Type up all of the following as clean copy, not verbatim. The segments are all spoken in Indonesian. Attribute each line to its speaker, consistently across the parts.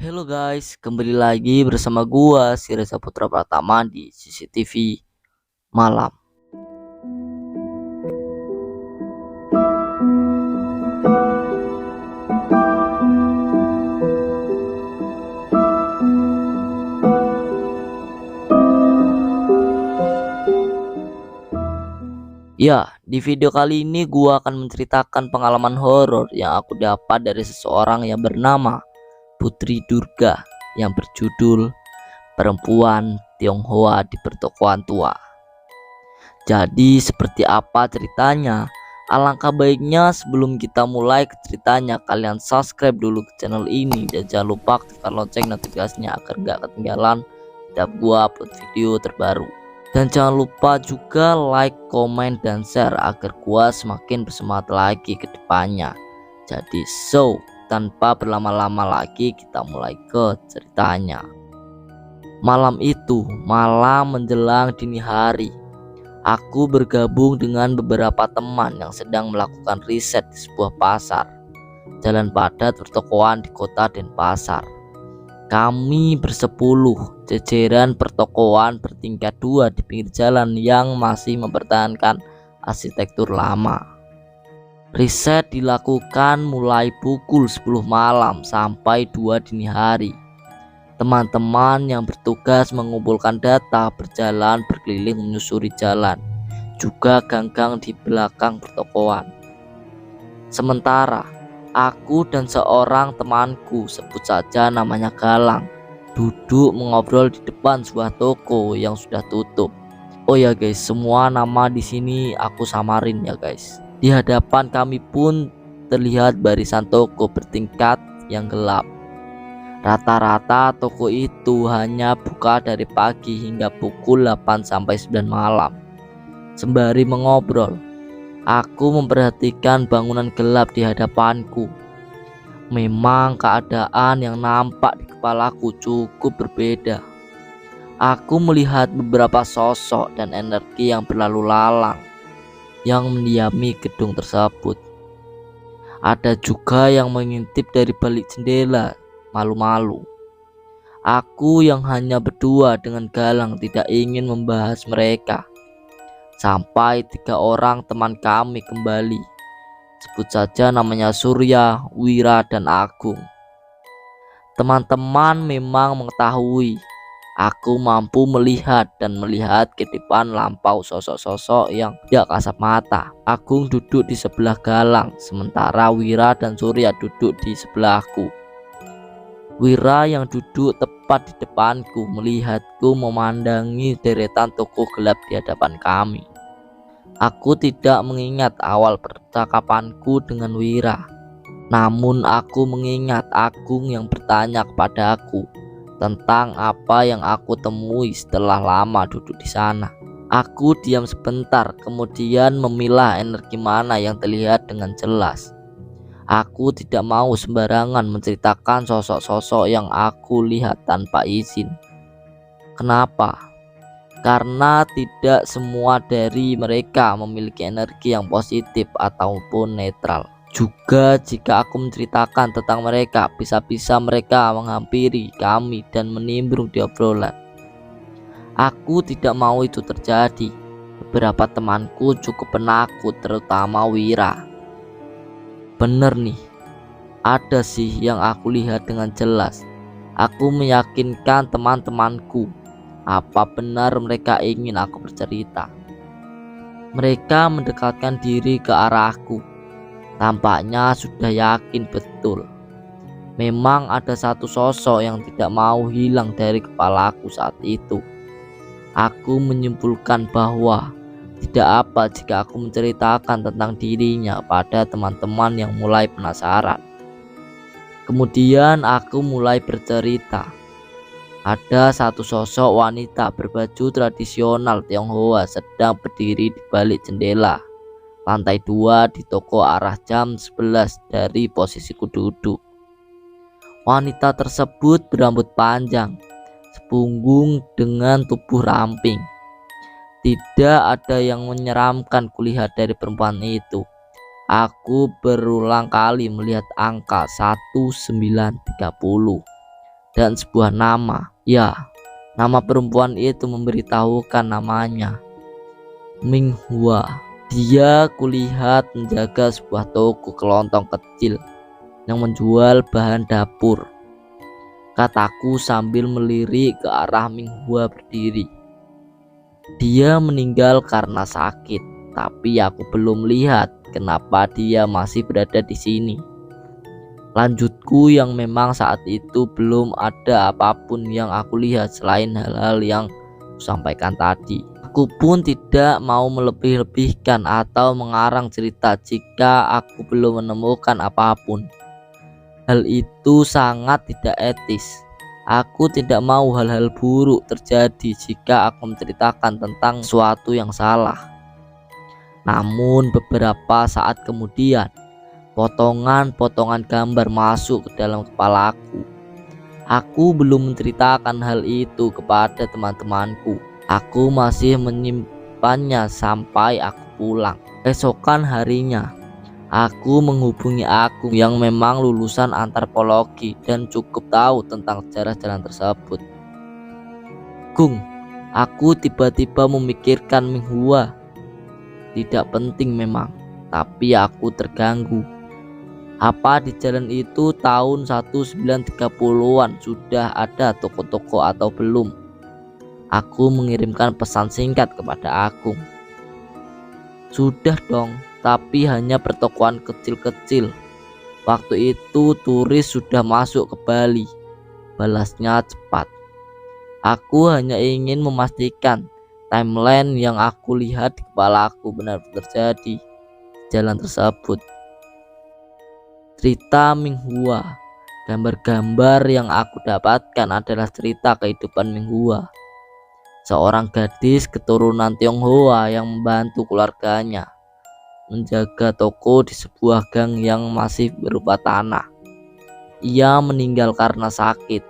Speaker 1: Halo guys, kembali lagi bersama gua si Reza Putra Pratama di CCTV Malam. Ya, di video kali ini gua akan menceritakan pengalaman horor yang aku dapat dari seseorang yang bernama Putri Durga yang berjudul Perempuan Tionghoa di Pertokoan Tua. Jadi seperti apa ceritanya? Alangkah baiknya sebelum kita mulai ke ceritanya, kalian subscribe dulu ke channel ini dan jangan lupa aktifkan lonceng notifikasinya agar gak ketinggalan setiap gua upload video terbaru. Dan jangan lupa juga like, komen, dan share agar gua semakin bersemangat lagi ke depannya. Jadi tanpa berlama-lama lagi kita mulai ke ceritanya. Malam itu, malam menjelang dini hari, aku bergabung dengan beberapa teman yang sedang melakukan riset di sebuah pasar. Jalan padat pertokoan di kota Denpasar. Kami bersepuluh, jajaran pertokoan bertingkat 2 di pinggir jalan yang masih mempertahankan arsitektur lama. Riset dilakukan mulai pukul 10 malam sampai 2 dini hari. Teman-teman yang bertugas mengumpulkan data berjalan berkeliling menyusuri jalan, juga gang-gang di belakang pertokoan. Sementara aku dan seorang temanku, sebut saja namanya Galang, duduk mengobrol di depan sebuah toko yang sudah tutup. Oh ya guys, semua nama di sini aku samarin ya guys. Di hadapan kami pun terlihat barisan toko bertingkat yang gelap. Rata-rata toko itu hanya buka dari pagi hingga pukul 8 sampai 9 malam. Sembari mengobrol, aku memperhatikan bangunan gelap di hadapanku. Memang keadaan yang nampak di kepalaku cukup berbeda. Aku melihat beberapa sosok dan energi yang berlalu lalang yang mendiami gedung tersebut. Ada juga yang mengintip dari balik jendela, malu-malu. Aku yang hanya berdua dengan Galang tidak ingin membahas mereka. Sampai 3 orang teman kami kembali. Sebut saja namanya Surya, Wira, dan Agung. Teman-teman memang mengetahui aku mampu melihat ke depan lampau sosok-sosok yang tidak kasat mata. Agung duduk di sebelah Galang, sementara Wira dan Surya duduk di sebelahku. Wira yang duduk tepat di depanku melihatku memandangi deretan toko gelap di hadapan kami. Aku tidak mengingat awal percakapanku dengan Wira, namun aku mengingat Agung yang bertanya kepada aku tentang apa yang aku temui setelah lama duduk di sana. Aku diam sebentar, kemudian memilah energi mana yang terlihat dengan jelas. Aku tidak mau sembarangan menceritakan sosok-sosok yang aku lihat tanpa izin. Kenapa? Karena tidak semua dari mereka memiliki energi yang positif ataupun netral. Juga jika aku menceritakan tentang mereka, bisa-bisa mereka menghampiri kami dan menimbrung di obrolan. Aku tidak mau itu terjadi. Beberapa temanku cukup penakut, terutama Wira. Bener nih, ada sih yang aku lihat dengan jelas. Aku meyakinkan teman-temanku. Apa benar mereka ingin aku bercerita? Mereka mendekatkan diri ke arahku. Tampaknya sudah yakin betul. Memang ada satu sosok yang tidak mau hilang dari kepalaku saat itu. Aku menyimpulkan bahwa tidak apa jika aku menceritakan tentang dirinya pada teman-teman yang mulai penasaran. Kemudian aku mulai bercerita. Ada satu sosok wanita berbaju tradisional Tionghoa sedang berdiri di balik jendela lantai 2 di toko arah jam 11 dari posisiku duduk. Wanita tersebut berambut panjang, sepunggung dengan tubuh ramping. Tidak ada yang menyeramkan kulihat dari perempuan itu. Aku berulang kali melihat angka 1930. dan sebuah nama. Ya, nama perempuan itu memberitahukan namanya, Minghua. Dia kulihat menjaga sebuah toko kelontong kecil yang menjual bahan dapur, kataku sambil melirik ke arah Minghua berdiri. Dia meninggal karena sakit, tapi aku belum lihat kenapa dia masih berada di sini. Lanjutku yang memang saat itu belum ada apapun yang aku lihat selain hal-hal yang kusampaikan tadi. Aku pun tidak mau melebih-lebihkan atau mengarang cerita jika aku belum menemukan apapun. Hal itu sangat tidak etis. Aku tidak mau hal-hal buruk terjadi jika aku menceritakan tentang sesuatu yang salah. Namun beberapa saat kemudian, potongan-potongan gambar masuk ke dalam kepalaku. Aku belum menceritakan hal itu kepada teman-temanku. Aku masih menyimpannya sampai aku pulang. Esokan harinya, aku menghubungi Agung yang memang lulusan antropologi dan cukup tahu tentang sejarah jalan tersebut. Gung, aku tiba-tiba memikirkan Minghua. Tidak penting memang, tapi aku terganggu. Apa di jalan itu tahun 1930-an sudah ada toko-toko atau belum? Aku mengirimkan pesan singkat kepada Agung. Sudah dong, tapi hanya pertokoan kecil-kecil. Waktu itu turis sudah masuk ke Bali. Balasnya cepat. Aku hanya ingin memastikan timeline yang aku lihat di kepalaku benar-benar terjadi di jalan tersebut. Cerita Minghua. Gambar-gambar yang aku dapatkan adalah cerita kehidupan Minghua, seorang gadis keturunan Tionghoa yang membantu keluarganya menjaga toko di sebuah gang yang masih berupa tanah. Ia meninggal karena sakit.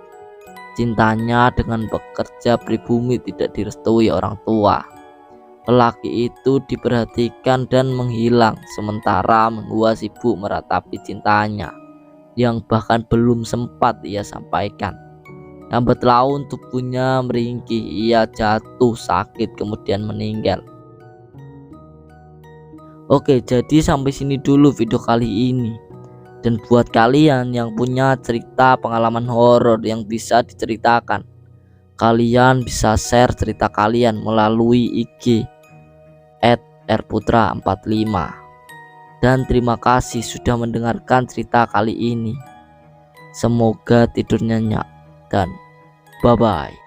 Speaker 1: Cintanya dengan pekerja pribumi tidak direstui orang tua. Lelaki itu diperhatikan dan menghilang, sementara Minghua sibuk meratapi cintanya yang bahkan belum sempat ia sampaikan. Lambat laun tubuhnya meringkih, ia jatuh sakit kemudian meninggal. Oke, jadi sampai sini dulu video kali ini. Dan buat kalian yang punya cerita pengalaman horor yang bisa diceritakan, kalian bisa share cerita kalian melalui IG @rputra45. Dan terima kasih sudah mendengarkan cerita kali ini. Semoga tidur nyenyak dan bye bye.